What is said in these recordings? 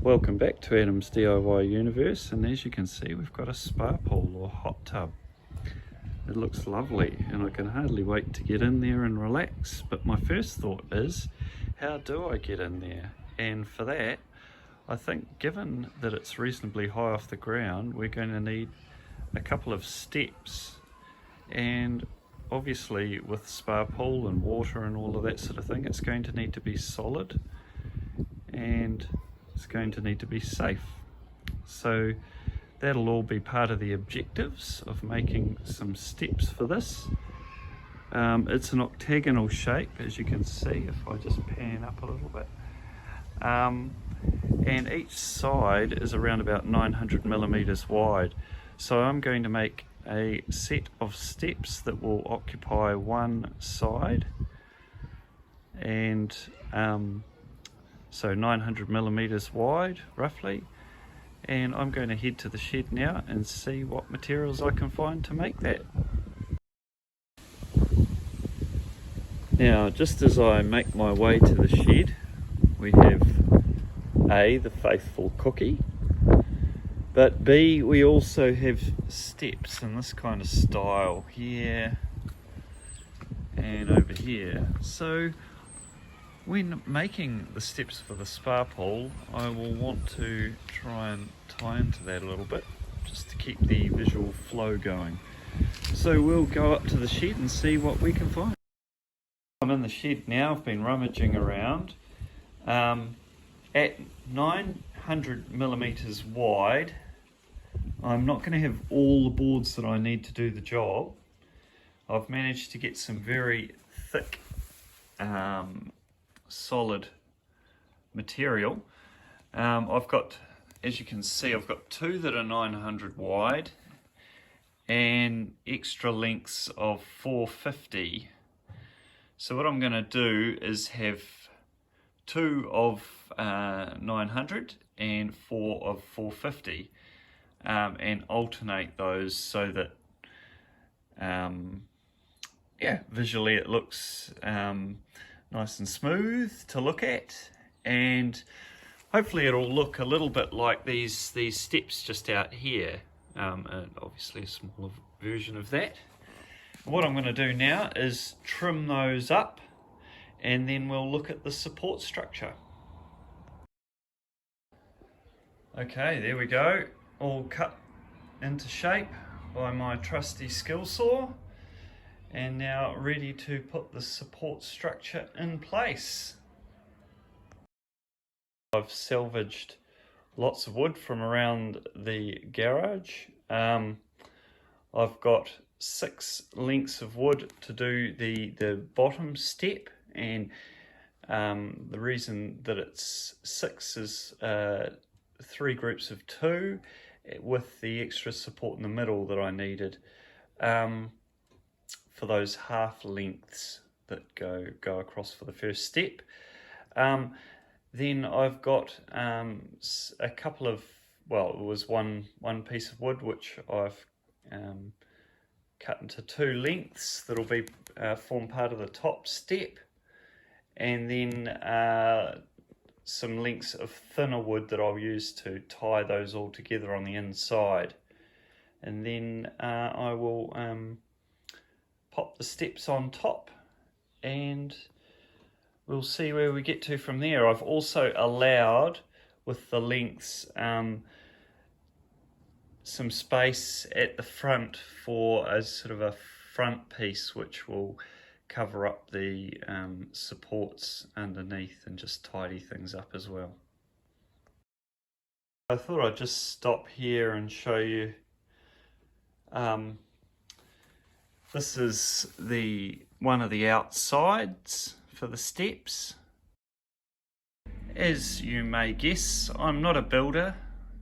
Welcome back to Adam's DIY universe, and as you can see we've got a spa pool or hot tub. It looks lovely and I can hardly wait to get in there and relax, but my first thought is, how do I get in there? And for that, I think given that it's reasonably high off the ground, we're going to need a couple of steps. And obviously with spa pool and water and all of that sort of thing, it's going to need to be solid and it's going to need to be safe. So that'll all be part of the objectives of making some steps for this. It's an octagonal shape, as you can see if I just pan up a little bit. And each side is around about 900 millimeters wide. So I'm going to make a set of steps that will occupy one side, and so 900 millimeters wide roughly. And I'm going to head to the shed now and see what materials I can find to make that. Now, just as I make my way to the shed, we have A, the faithful cookie, but B, we also have steps in this kind of style here and over here. So when making the steps for the spa pool, I will want to try and tie into that a little bit, just to keep the visual flow going. So we'll go up to the shed and see what we can find. I'm in the shed now, I've been rummaging around. At 900 millimeters wide, I'm not going to have all the boards that I need to do the job. I've managed to get some very thick, solid material. I've got, as you can see, I've got two that are 900 wide and extra lengths of 450. So what I'm going to do is have two of 900 and four of 450, and alternate those so that visually it looks nice and smooth to look at, and hopefully it'll look a little bit like these steps just out here, and obviously a smaller version of that. What I'm going to do now is trim those up, and then we'll look at the support structure. Okay, there we go, all cut into shape by my trusty skill saw, and now ready to put the support structure in place. I've salvaged lots of wood from around the garage. I've got 6 lengths of wood to do the bottom step, and the reason that it's 6 is 3 groups of 2 with the extra support in the middle that I needed for those half lengths that go across for the first step. Then I've got a couple of, well, it was one piece of wood which I've cut into 2 lengths that'll be form part of the top step, and then some lengths of thinner wood that I'll use to tie those all together on the inside. And then I will pop the steps on top, and we'll see where we get to from there. I've also allowed, with the lengths, some space at the front for a sort of a front piece which will cover up the supports underneath and just tidy things up as well. I thought I'd just stop here and show you. This is one of the outsides for the steps. As you may guess, I'm not a builder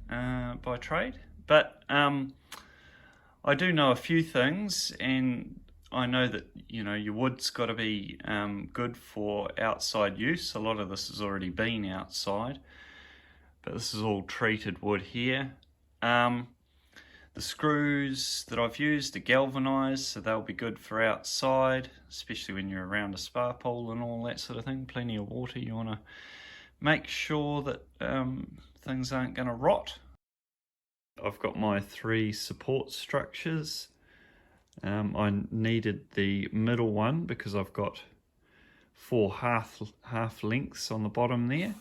by trade, but I do know a few things, and I know that, you know, your wood's got to be good for outside use. A lot of this has already been outside, but this is all treated wood here. The screws that I've used are galvanized, so they'll be good for outside, especially when you're around a spa pool and all that sort of thing. Plenty of water, you want to make sure that things aren't going to rot. I've got my 3 support structures. I needed the middle one because I've got 4 half lengths on the bottom there.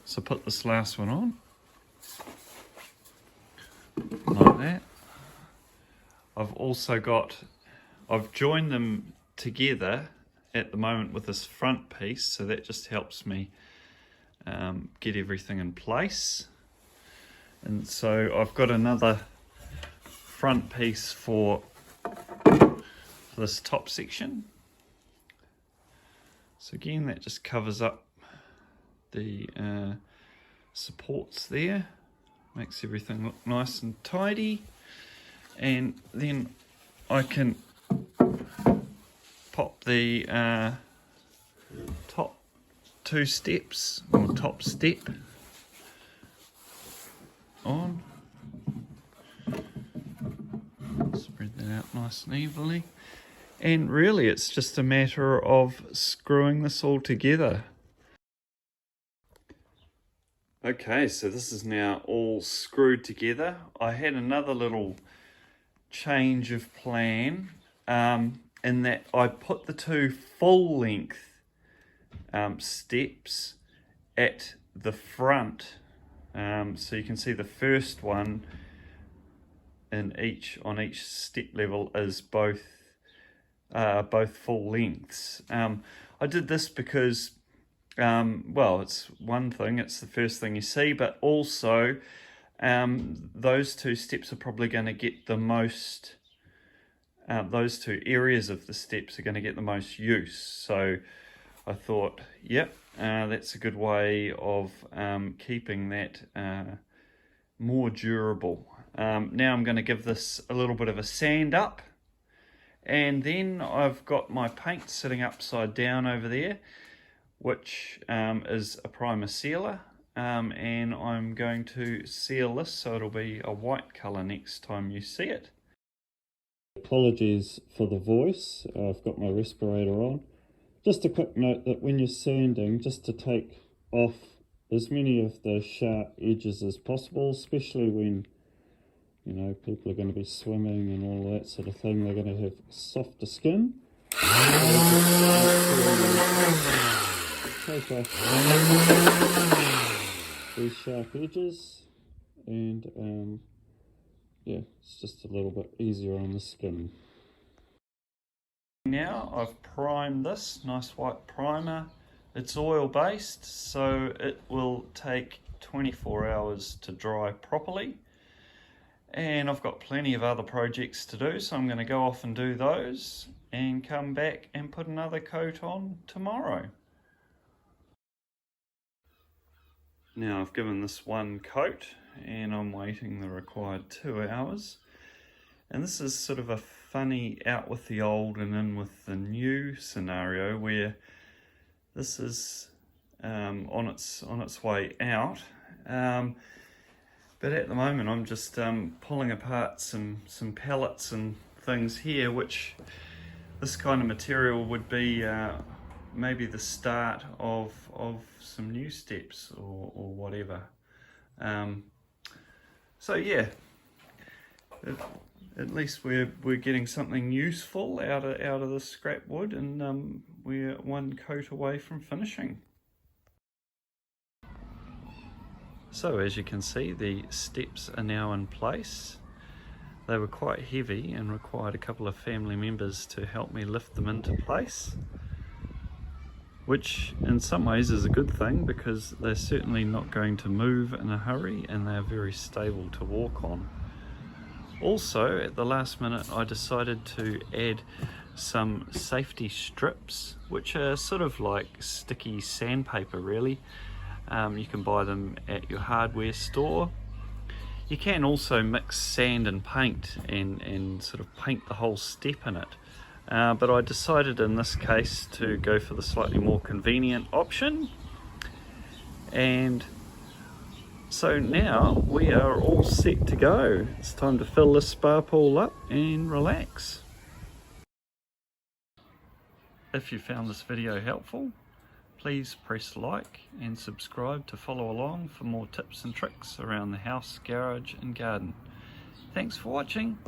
So put this last one on, like that. I've joined them together at the moment with this front piece, so that just helps me get everything in place. And so I've got another front piece for this top section. So again, that just covers up the supports there, makes everything look nice and tidy. And then I can pop the top 2 steps, or top step, on. Spread that out nice and evenly. And really it's just a matter of screwing this all together. Okay, so this is now all screwed together. I had another little change of plan in that I put the 2 full length steps at the front. So you can see the first one on each step level is both full lengths. I did this because well, it's one thing, it's the first thing you see, but also those 2 steps are probably going to get the most, those 2 areas of the steps are going to get the most use. So I thought, yep, that's a good way of keeping that more durable. Now I'm going to give this a little bit of a sand up, and then I've got my paint sitting upside down over there, which is a primer sealer, and I'm going to seal this so it'll be a white colour next time you see it. Apologies for the voice, I've got my respirator on. Just a quick note that when you're sanding, just to take off as many of the sharp edges as possible, especially when, you know, people are going to be swimming and all that sort of thing. They're going to have softer skin. Take off these sharp edges, and yeah, it's just a little bit easier on the skin. Now I've primed this, nice white primer. It's oil based, so it will take 24 hours to dry properly. And I've got plenty of other projects to do, so I'm going to go off and do those and come back and put another coat on tomorrow. Now I've given this one coat and I'm waiting the required 2 hours. And this is sort of a funny out with the old and in with the new scenario, where this is on its way out. But at the moment I'm just pulling apart some pallets and things here, which this kind of material would be maybe the start of some new steps or whatever. So yeah, at least we're getting something useful out of the scrap wood, and we're one coat away from finishing. So as you can see, the steps are now in place. They were quite heavy and required a couple of family members to help me lift them into place, which in some ways is a good thing because they're certainly not going to move in a hurry and they're very stable to walk on. Also, at the last minute, I decided to add some safety strips, which are sort of like sticky sandpaper really. You can buy them at your hardware store. You can also mix sand and paint and sort of paint the whole step in it. But I decided in this case to go for the slightly more convenient option. And so now we are all set to go. It's time to fill this spa pool up and relax. If you found this video helpful, Please press like and subscribe to follow along for more tips and tricks around the house, garage and garden. Thanks for watching.